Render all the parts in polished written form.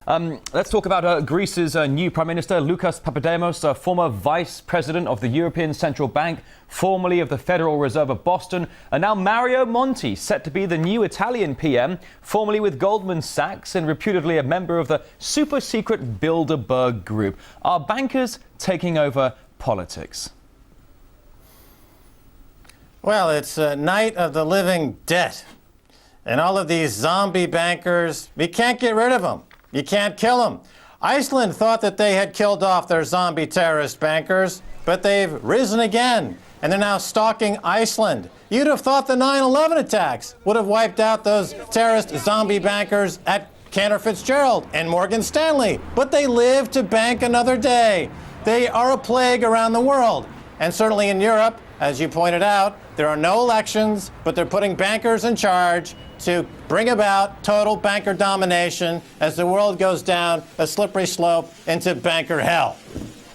Let's talk about Greece's new Prime Minister, Lucas Papademos, former Vice President of the European Central Bank, formerly of the Federal Reserve of Boston, and now Mario Monti, set to be the new Italian PM, formerly with Goldman Sachs and reputedly a member of the super-secret Bilderberg Group. Are bankers taking over politics? Well, it's a night of the living dead. And all of these zombie bankers, we can't get rid of them. You can't kill them. Iceland thought that they had killed off their zombie terrorist bankers, but they've risen again, and they're now stalking Iceland. You'd have thought the 9/11 attacks would have wiped out those terrorist zombie bankers at Cantor Fitzgerald and Morgan Stanley, but they live to bank another day. They are a plague around the world, and certainly in Europe, as you pointed out, there are no elections, but they're putting bankers in charge to bring about total banker domination as the world goes down a slippery slope into banker hell.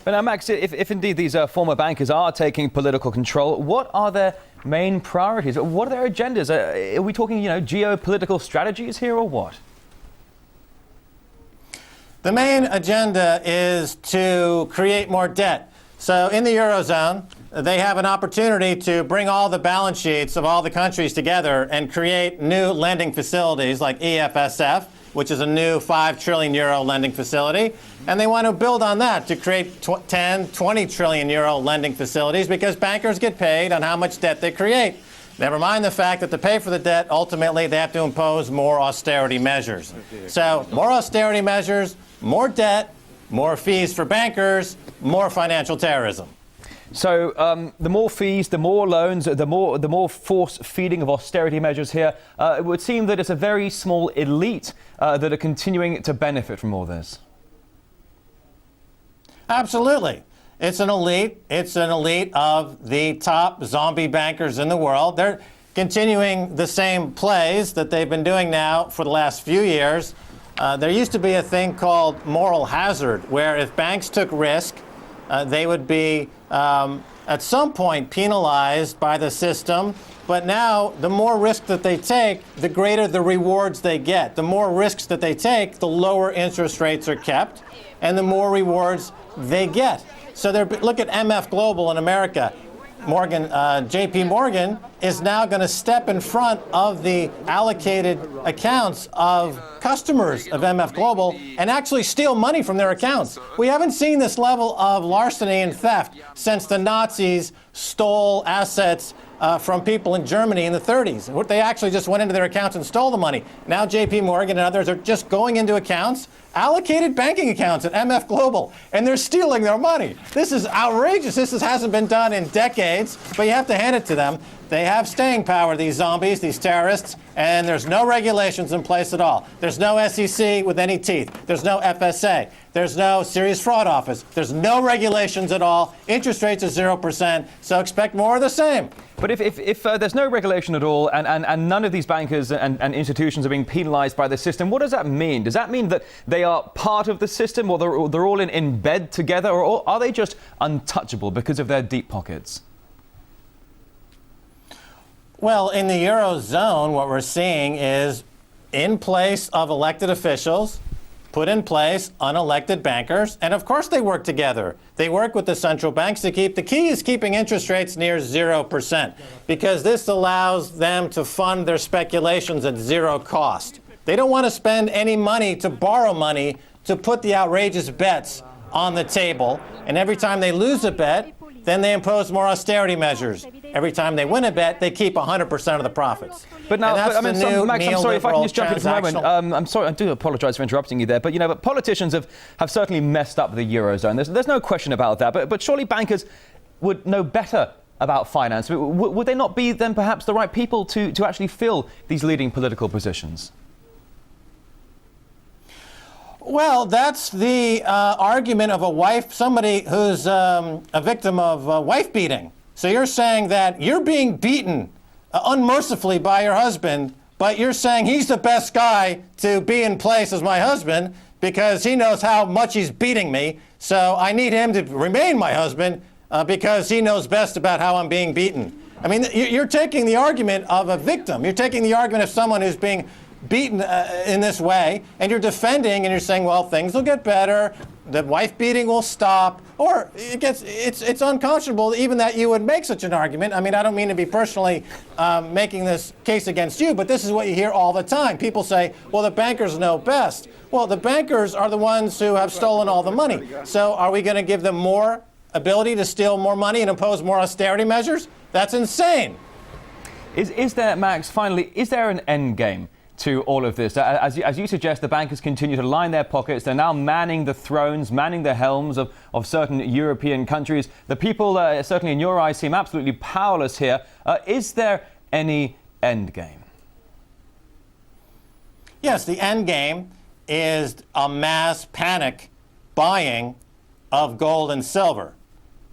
But now, Max, if indeed these former bankers are taking political control, what are their main priorities? What are their agendas? Are we talking, geopolitical strategies here or what? The main agenda is to create more debt. So in the Eurozone, they have an opportunity to bring all the balance sheets of all the countries together and create new lending facilities like EFSF, which is a new 5 trillion euro lending facility. And they want to build on that to create 10, 20 trillion euro lending facilities because bankers get paid on how much debt they create. Never mind the fact that to pay for the debt, ultimately they have to impose more austerity measures. So more austerity measures, more debt, more fees for bankers, more financial terrorism. So the more fees, the more loans, the more force feeding of austerity measures here. It would seem that it's a very small elite that are continuing to benefit from all this. Absolutely. It's an elite. It's an elite of the top zombie bankers in the world. They're continuing the same plays that they've been doing now for the last few years. There used to be a thing called moral hazard, where if banks took risk, they would be at some point penalized by the system. But now, the more risk that they take, the greater the rewards they get. The more risks that they take, the lower interest rates are kept, and the more rewards they get. So look at MF Global in America. JPMorgan is now going to step in front of the allocated accounts of customers of MF Global and actually steal money from their accounts. We haven't seen this level of larceny and theft since the Nazis stole assets from people in Germany in the 30s. They actually just went into their accounts and stole the money. Now JPMorgan and others are just going into accounts, allocated banking accounts at MF Global, and they're stealing their money. This is outrageous. This hasn't been done in decades, but you have to hand it to them. They have staying power, these zombies, these terrorists, and there's no regulations in place at all. There's no SEC with any teeth. There's no FSA. There's no serious fraud office. There's no regulations at all. Interest rates are 0%, so expect more of the same. But if there's no regulation at all and none of these bankers and institutions are being penalized by the system, what does that mean? Does that mean that they are part of the system, or they're all in bed together, or are they just untouchable because of their deep pockets? Well, in the Eurozone, what we're seeing is, in place of elected officials, put in place unelected bankers, and of course they work together. They work with the central banks to the key is keeping interest rates near 0%, because this allows them to fund their speculations at zero cost. They don't want to spend any money to borrow money to put the outrageous bets on the table, and every time they lose a bet, then they impose more austerity measures. Every time they win a bet, they keep 100% of the profits. But now, Max, I'm sorry if I can just jump in for a moment. I'm sorry, I do apologise for interrupting you there. But but politicians have certainly messed up the Eurozone. There's no question about that. But surely bankers would know better about finance. Would they not be then perhaps the right people to actually fill these leading political positions? Well, that's the argument of somebody who's a victim of wife beating. So you're saying that you're being beaten unmercifully by your husband, but you're saying he's the best guy to be in place as my husband because he knows how much he's beating me. So I need him to remain my husband because he knows best about how I'm being beaten. I mean, you're taking the argument of a victim. You're taking the argument of someone who's being beaten in this way, and you're defending and you're saying, well, things will get better, the wife beating will stop, or it's unconscionable even that you would make such an argument. I mean, I don't mean to be personally making this case against you, but this is what you hear all the time. People say, well, the bankers know best. Well, the bankers are the ones who have stolen all the money. So are we going to give them more ability to steal more money and impose more austerity measures? That's insane. Is there, Max, finally, is there an end game to all of this? As you suggest, the bankers continue to line their pockets. They're now manning the thrones, manning the helms of certain European countries. The people, certainly in your eyes, seem absolutely powerless here. Is there any end game? Yes, the end game is a mass panic buying of gold and silver.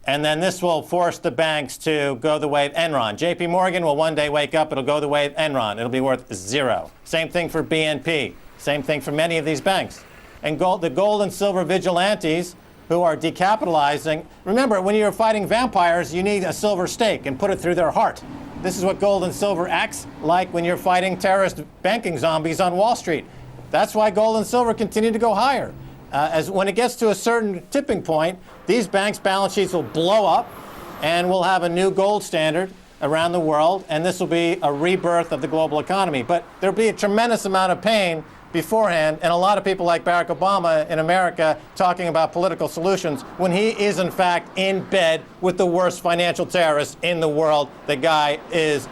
And then this will force the banks to go the way of Enron. JPMorgan will one day wake up, it'll go the way of Enron. It'll be worth zero. Same thing for BNP. Same thing for many of these banks. And the gold and silver vigilantes who are decapitalizing. Remember, when you're fighting vampires, you need a silver stake and put it through their heart. This is what gold and silver acts like when you're fighting terrorist banking zombies on Wall Street. That's why gold and silver continue to go higher. As when it gets to a certain tipping point, these banks' balance sheets will blow up, and we'll have a new gold standard around the world, and this will be a rebirth of the global economy. But there'll be a tremendous amount of pain beforehand, and a lot of people like Barack Obama in America talking about political solutions when he is, in fact, in bed with the worst financial terrorist in the world. The guy is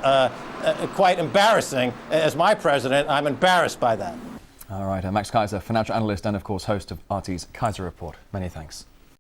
quite embarrassing. As my president, I'm embarrassed by that. All right, Max Keiser, financial analyst and, of course, host of RT's Keiser Report. Many thanks.